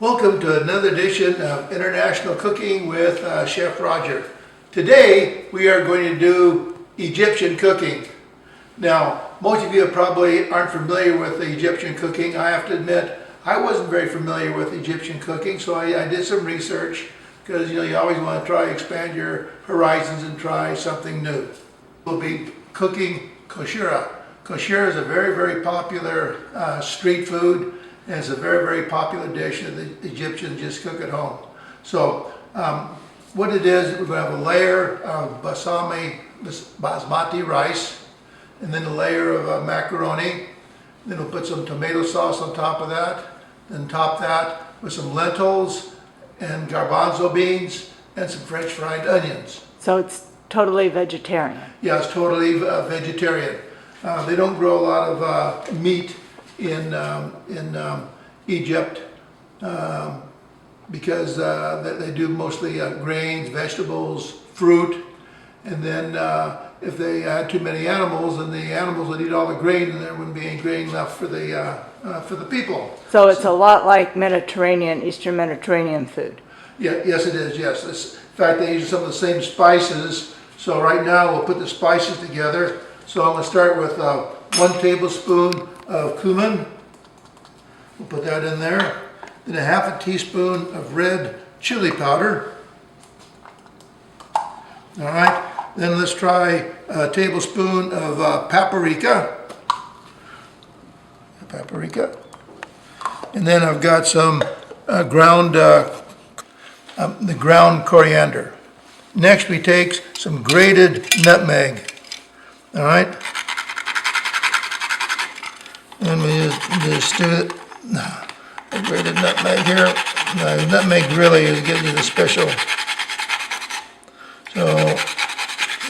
Welcome to another edition of International Cooking with Chef Roger. Today we are going to do Egyptian cooking. Now, most of you probably aren't familiar with the Egyptian cooking. I have to admit, I wasn't very familiar with Egyptian cooking, so I did some research because you always want to try to expand your horizons and try something new. We'll be cooking Kashira. Kashira is a very popular street food. And it's a very popular dish that the Egyptians just cook at home. So what it is, we're going to have a layer of basmati rice, and then a layer of macaroni. Then we'll put some tomato sauce on top of that. Then top that with some lentils and garbanzo beans and some French fried onions. So it's totally vegetarian? Yeah, it's totally vegetarian. They don't grow a lot of meat in Egypt because they do mostly grains, vegetables, fruit, and then if they had too many animals, then the animals would eat all the grain, and there wouldn't be any grain left for the people. So it's a lot like Eastern Mediterranean food. Yeah, yes, it is. Yes, in fact, they use some of the same spices. So right now we'll put the spices together. So I'm going to start with 1 tablespoon of cumin. We'll put that in there. Then a half a teaspoon of red chili powder. All right. Then let's try a tablespoon of paprika. And then I've got some ground coriander. Next we take some grated nutmeg. All right. And we just do it. A grated nutmeg here. No, nutmeg really is getting you the special. So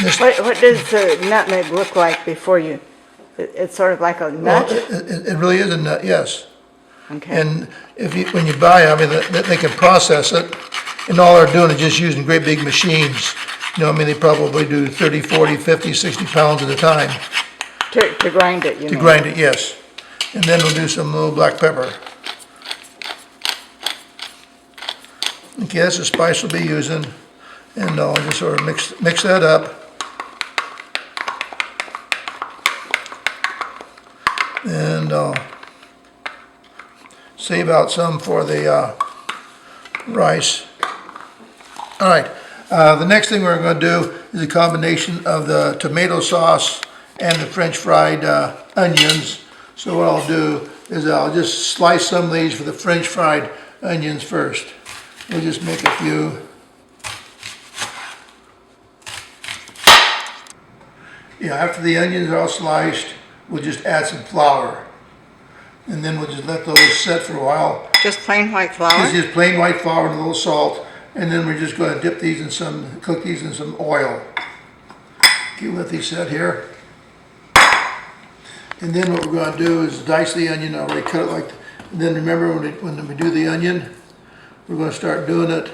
this. What does the nutmeg look like before you? It's sort of like a nut. Well, it really is a nut, yes. Okay. And when you buy it, I mean, they can process it, and all they're doing is just using great big machines. They probably do 30, 40, 50, 60 pounds at a time. To grind it, you mean? To grind it, yes. And then we'll do some little black pepper. Okay, that's the spice we'll be using. And I'll just sort of mix that up. And I'll save out some for the rice. All right, the next thing we're going to do is a combination of the tomato sauce and the French fried onions. So what I'll do is I'll just slice some of these for the French fried onions first. We'll just make a few. After the onions are all sliced, we'll just add some flour. And then we'll just let those set for a while. Just plain white flour? Just plain white flour and a little salt. And then we're just going to cook these in some oil. Okay, let these set here. And then what we're going to do is dice the onion. I already cut it like that. And then remember when we do the onion, we're going to start doing it.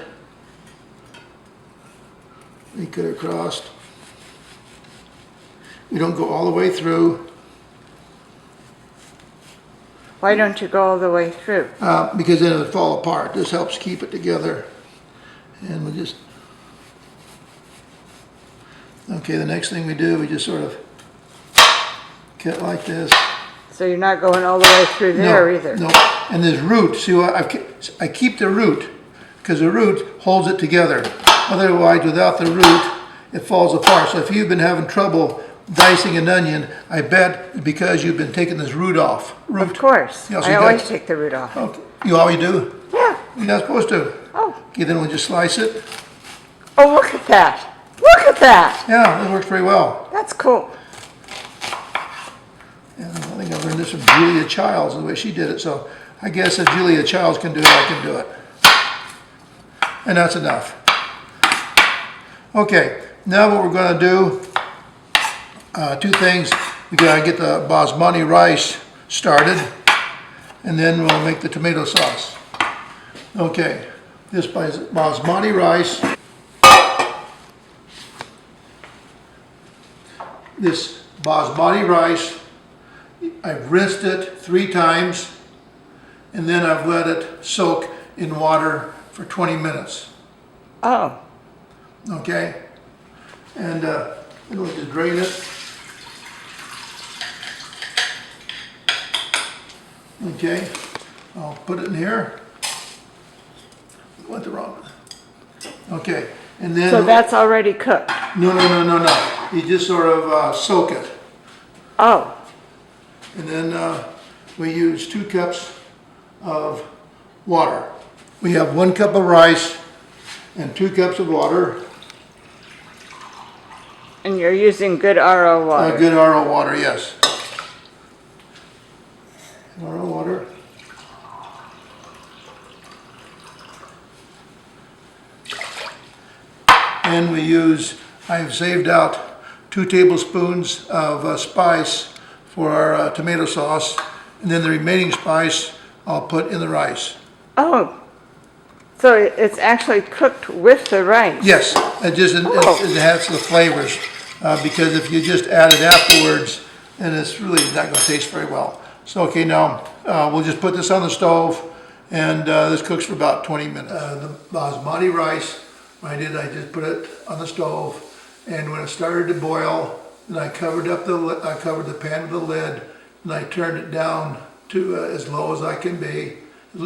We cut it across. We don't go all the way through. Why don't you go all the way through? Because then it would fall apart. This helps keep it together. And we just... Okay, the next thing we do, we just sort of cut like this. So you're not going all the way through there either? No, and this root, see what I keep the root, because the root holds it together. Otherwise, without the root, it falls apart. So if you've been having trouble dicing an onion, I bet because you've been taking this root off. Of course. So I always take the root off. Okay. You always do? Yeah. You're not supposed to. Oh. Okay, then we'll just slice it. Oh, look at that. Look at that. Yeah, it works pretty well. That's cool. Yeah, I think I learned this from Julia Childs, the way she did it. So I guess if Julia Childs can do it, I can do it. And that's enough. Okay, now what we're going to do, two things. We got to get the basmati rice started, and then we'll make the tomato sauce. Okay, this basmati rice. This basmati rice, I've rinsed it 3 times, and then I've let it soak in water for 20 minutes. Oh, Okay? And then we'll just drain it. Okay, I'll put it in here. Went the wrong one. Okay, and then... so that's already cooked. No. You just sort of soak it. Oh, And then we use 2 cups of water. We have 1 cup of rice and 2 cups of water. and you're using good RO water. Good RO water, yes. RO water. And we use, I've saved out 2 tablespoons of spice for our tomato sauce, and then the remaining spice I'll put in the rice. Oh, so it's actually cooked with the rice? Yes, it just Oh. it enhances the flavors, because if you just add it afterwards, then it's really not going to taste very well. So okay, now we'll just put this on the stove, and this cooks for about 20 minutes. The basmati rice, what I did, I just put it on the stove, and when it started to boil, then I covered the pan with the lid, and I turned it down to as low as I can be,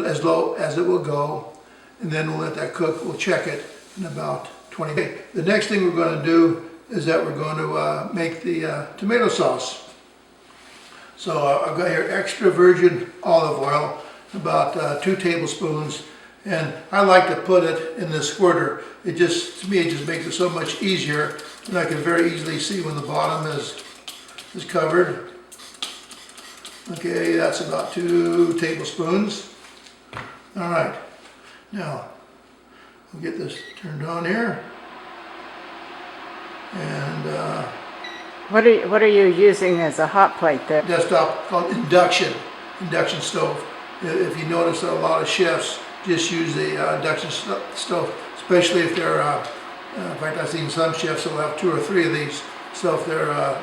as low as it will go, and then we'll let that cook. We'll check it in about 20 minutes. The next thing we're going to do is that we're going to make the tomato sauce. So I've got here extra virgin olive oil, about 2 tablespoons, and I like to put it in the squirter. It just, to me, it just makes it so much easier, and I can very easily see when the bottom is covered. Okay, that's about 2 tablespoons. All right, now we'll get this turned on here, and What are you using as a hot plate there? desktop called induction stove. If you notice that a lot of chefs just use the induction stove, especially if they're, in fact I've seen some chefs that will have 2 or 3 of these, so if they're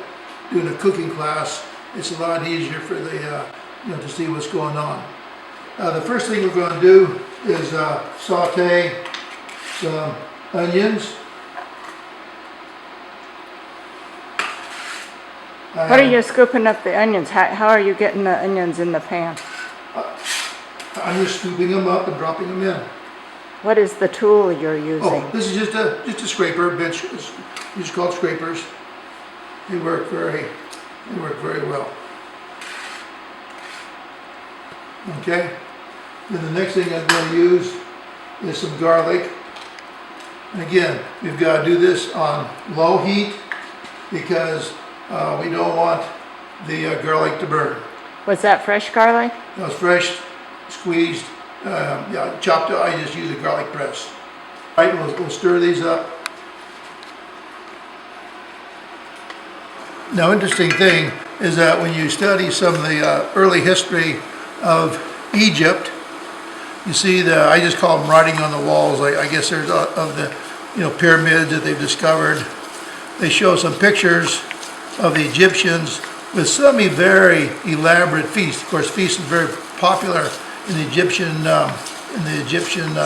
doing a cooking class, it's a lot easier for the, to see what's going on. The first thing we're going to do is saute some onions. What are you scooping up the onions? How are you getting the onions in the pan? I'm just scooping them up and dropping them in. What is the tool you're using? Oh, this is just a scraper, bench. It's just called scrapers. They work very well. Okay. Then the next thing I'm going to use is some garlic. And again, we've got to do this on low heat because we don't want the garlic to burn. Was that fresh garlic? That was fresh, squeezed, chopped up. I just use a garlic press. All right, we'll stir these up. Now, interesting thing is that when you study some of the early history of Egypt, you see I just call them writing on the walls. I guess there's of the pyramids that they've discovered. They show some pictures of the Egyptians with some very elaborate feasts. Of course, feasts is very popular in the Egyptian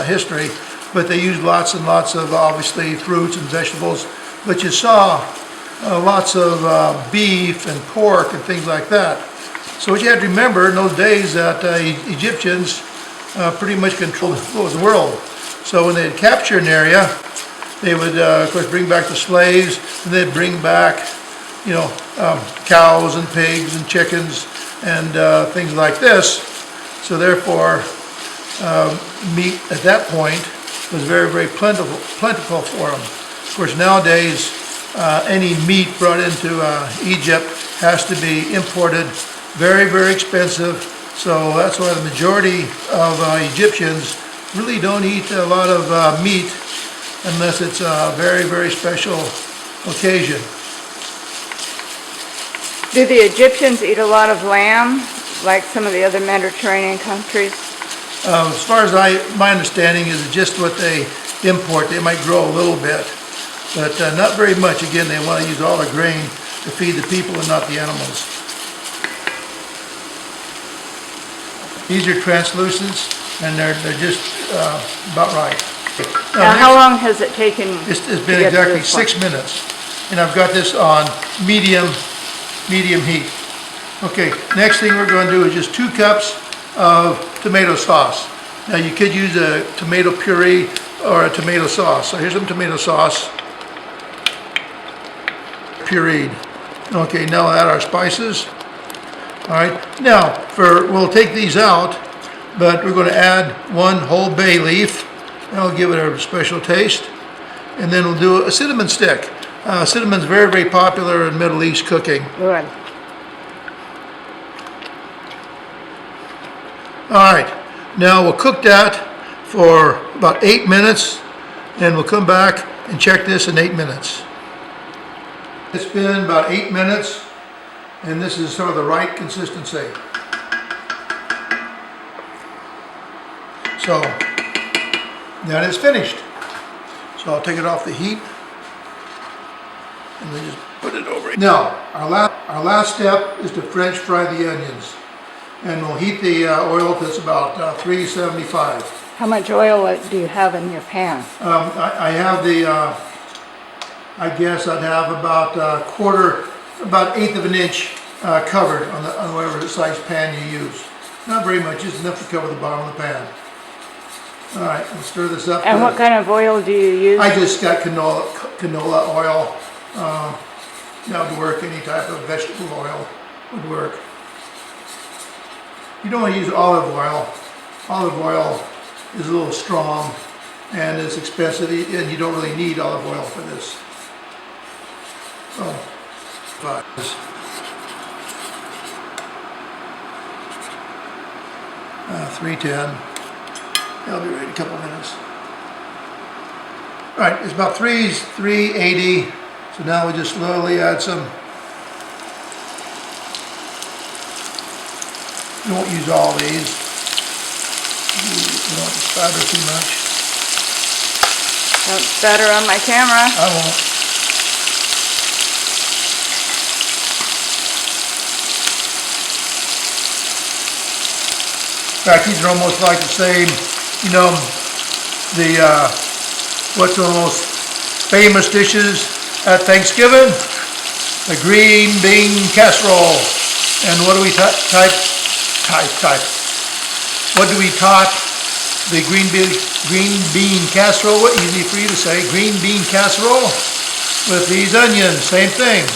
history, but they used lots and lots of obviously fruits and vegetables. But you saw lots of beef and pork and things like that. So what you have to remember in those days that Egyptians pretty much controlled the world. So when they'd capture an area, they would of course bring back the slaves, and they'd bring back cows and pigs and chickens and things like this. So therefore meat at that point was very plentiful for them. Of course nowadays any meat brought into Egypt has to be imported, very expensive. So that's why the majority of Egyptians really don't eat a lot of meat unless it's a very special occasion. Do the Egyptians eat a lot of lamb, like some of the other Mediterranean countries? As far as my understanding is just what they import. They might grow a little bit, but not very much. Again, they want to use all the grain to feed the people and not the animals. These are translucents. and they're just about right. Now, how long has it taken? It's to been get to exactly this point? 6 minutes, and I've got this on medium heat. Okay, next thing we're going to do is just 2 cups of tomato sauce. Now you could use a tomato puree or a tomato sauce. So here's some tomato sauce, pureed. Okay, now we'll add our spices. All right, now we'll take these out, but we're going to add 1 whole bay leaf. That'll give it a special taste. And then we'll do a cinnamon stick. Cinnamon's very, very popular in Middle East cooking. Good. All right, now we'll cook that for about 8 minutes, and we'll come back and check this in 8 minutes. It's been about 8 minutes, and this is sort of the right consistency. So, that is finished. So I'll take it off the heat, and we just put it over. Now, our last step is to French fry the onions. And we'll heat the oil to about 375. How much oil do you have in your pan? I have I guess I'd have about about 1/8 of an inch covered on whatever size pan you use. Not very much, just enough to cover the bottom of the pan. All right, we'll stir this up. And what kind of oil do you use? I just got canola oil. That would work. Any type of vegetable oil would work. You don't want to use olive oil. Olive oil is a little strong and it's expensive, and you don't really need olive oil for this. So, 310. That'll be ready in a couple minutes. All right, it's about 380. So now we just slowly add some. You won't use all these. You don't spatter too much. Don't spatter on my camera. I won't. In fact, these are almost like the same, you know, what's the most famous dishes at Thanksgiving? The green bean casserole. And what do we type? What do we type? The green bean casserole. What easy for you to say? Green bean casserole with these onions. Same thing.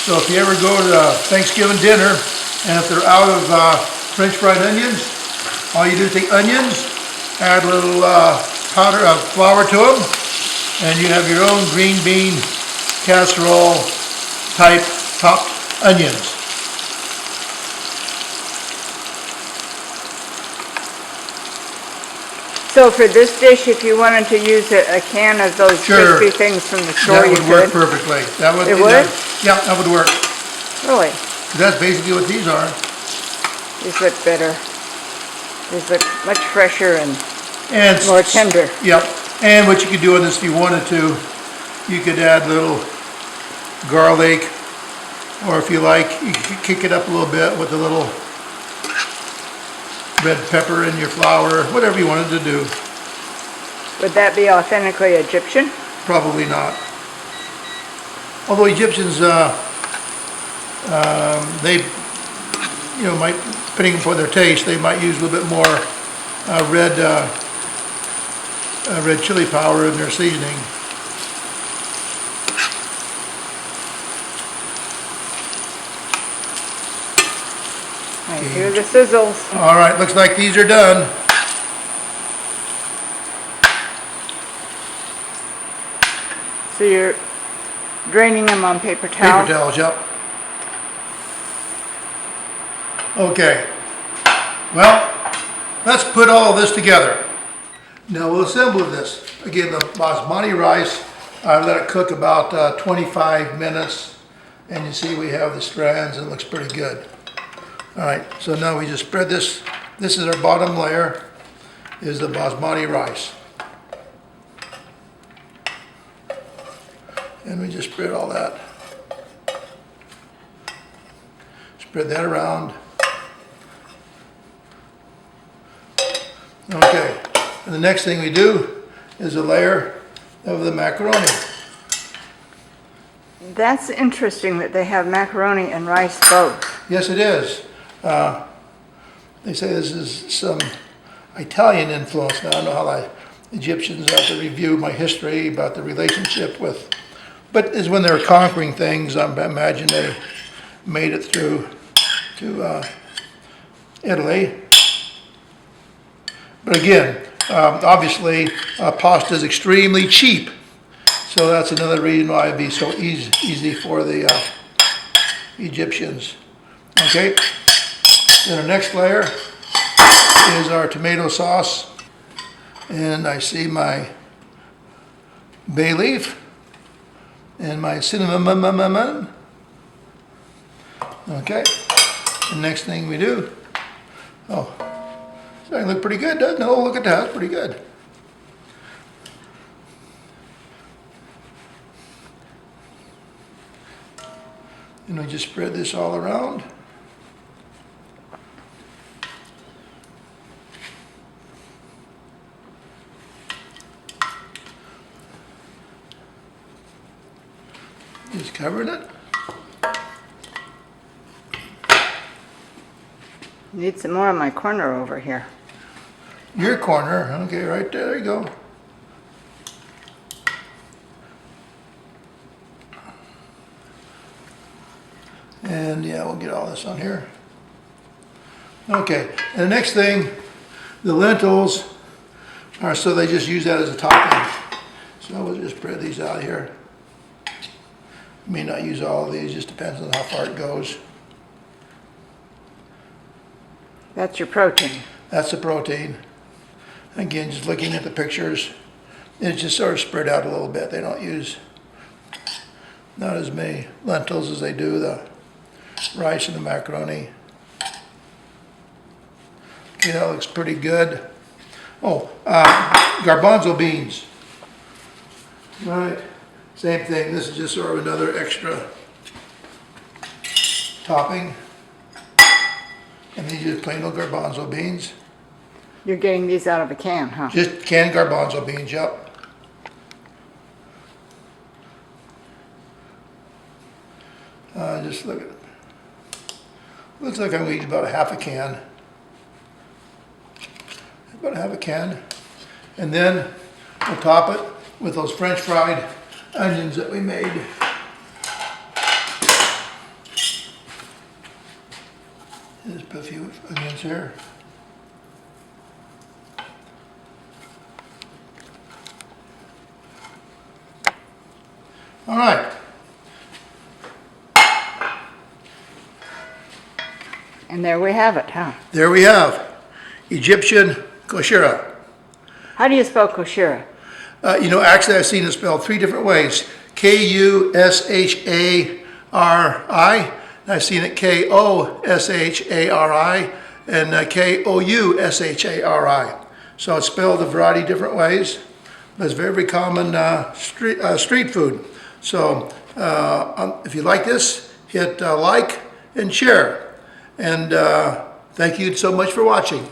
So if you ever go to Thanksgiving dinner and if they're out of French fried onions, all you do is take onions, add a little powder of flour to them, and you have your own green bean casserole type topped onions. So for this dish, if you wanted to use a can of those Sure. crispy things from the store, That you would work could? perfectly. That would. It would? Yeah, that would work. Really? That's basically what these are. These look better. These look much fresher and And more tender. Yep. And what you could do on this, if you wanted to, you could add little garlic, or if you like, you could kick it up a little bit with a little red pepper in your flour, whatever you wanted to do. Would that be authentically Egyptian? Probably not. Although Egyptians, they, you know, might, depending upon their taste, they might use a little bit more red chili powder in their seasoning. I hear the sizzles. All right, looks like these are done. So you're draining them on paper towel? Paper towels, yep. Okay. Well, let's put all of this together. Now we'll assemble this. Again, the basmati rice, I let it cook about 25 minutes. And you see we have the strands and it looks pretty good. All right, so now we just spread this. This is our bottom layer, is the basmati rice. And we just spread all that. Spread that around. Okay, and the next thing we do is a layer of the macaroni. That's interesting that they have macaroni and rice both. Yes, it is. They say this is some Italian influence. Now, I don't know how the Egyptians have to review my history about the relationship with, but it's when they were conquering things. I imagine they made it through to Italy. But again, obviously, pasta is extremely cheap. So that's another reason why it'd be so easy for the Egyptians. Okay, then our next layer is our tomato sauce. And I see my bay leaf and my cinnamon. Okay, the next thing we do, oh, it's starting to look pretty good, doesn't it? Oh, look at that, it's pretty good. And we just spread this all around. Just covering it. Need some more of my corner over here. Your corner, okay, right there, there you go. And yeah, we'll get all this on here. Okay, and the next thing, the lentils are, so they just use that as a topping. So we'll just spread these out here. May not use all of these, just depends on how far it goes. That's your protein. That's the protein. Again, just looking at the pictures, it's just sort of spread out a little bit. They don't use not as many lentils as they do the rice and the macaroni. Okay, that looks pretty good. Oh, garbanzo beans. All right, same thing. This is just sort of another extra topping. And these are plain old garbanzo beans. You're getting these out of a can, huh? Just canned garbanzo beans, yep. Just look at it. Looks like I'm going to use about a half a can. About a half a can. And then we'll top it with those French fried onions that we made. Just put a few onions here. All right. And there we have it, huh? There we have Egyptian Kashira. How do you spell Kashira? Actually I've seen it spelled three different ways. K-U-S-H-A-R-I. I've seen it K-O-S-H-A-R-I and K-O-U-S-H-A-R-I. So it's spelled a variety of different ways. But it's very, very common street food. So if you like this, hit like and share. And thank you so much for watching.